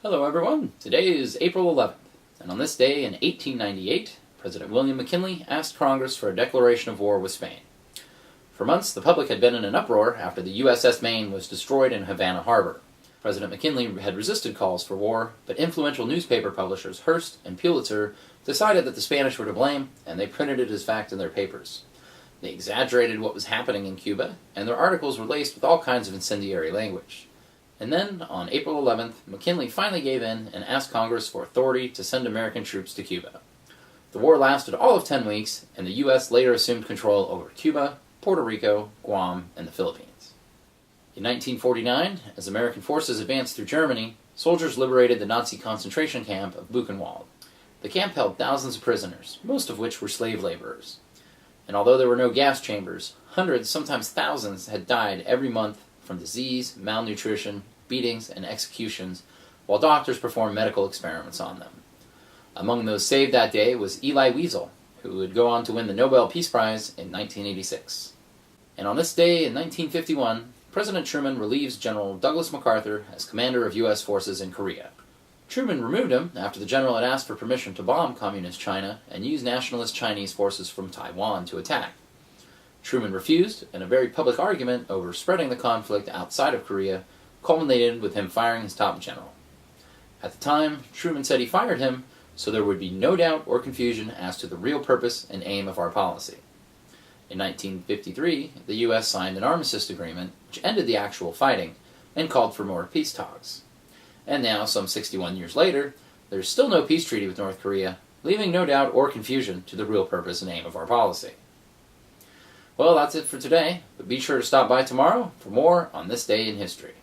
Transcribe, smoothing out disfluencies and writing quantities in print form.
Hello everyone, today is April 11th, and on this day in 1898, President William McKinley asked Congress for a declaration of war with Spain. For months, the public had been in an uproar after the USS Maine was destroyed in Havana Harbor. President McKinley had resisted calls for war, but influential newspaper publishers Hearst and Pulitzer decided that the Spanish were to blame, and they printed it as fact in their papers. They exaggerated what was happening in Cuba, and their articles were laced with all kinds of incendiary language. And then, on April 11th, McKinley finally gave in and asked Congress for authority to send American troops to Cuba. The war lasted all of 10 weeks, and the U.S. later assumed control over Cuba, Puerto Rico, Guam, and the Philippines. In 1949, as American forces advanced through Germany, soldiers liberated the Nazi concentration camp of Buchenwald. The camp held thousands of prisoners, most of which were slave laborers. And although there were no gas chambers, hundreds, sometimes thousands, had died every month from disease, malnutrition, beatings, and executions, while doctors performed medical experiments on them. Among those saved that day was Elie Wiesel, who would go on to win the Nobel Peace Prize in 1986. And on this day in 1951, President Truman relieves General Douglas MacArthur as commander of U.S. forces in Korea. Truman removed him after the general had asked for permission to bomb communist China and use nationalist Chinese forces from Taiwan to attack. Truman refused, and a very public argument over spreading the conflict outside of Korea culminated with him firing his top general. At the time, Truman said he fired him so there would be no doubt or confusion as to the real purpose and aim of our policy. In 1953, the U.S. signed an armistice agreement which ended the actual fighting and called for more peace talks. And now, some 61 years later, there is still no peace treaty with North Korea, leaving no doubt or confusion to the real purpose and aim of our policy. Well, that's it for today, but be sure to stop by tomorrow for more on this day in history.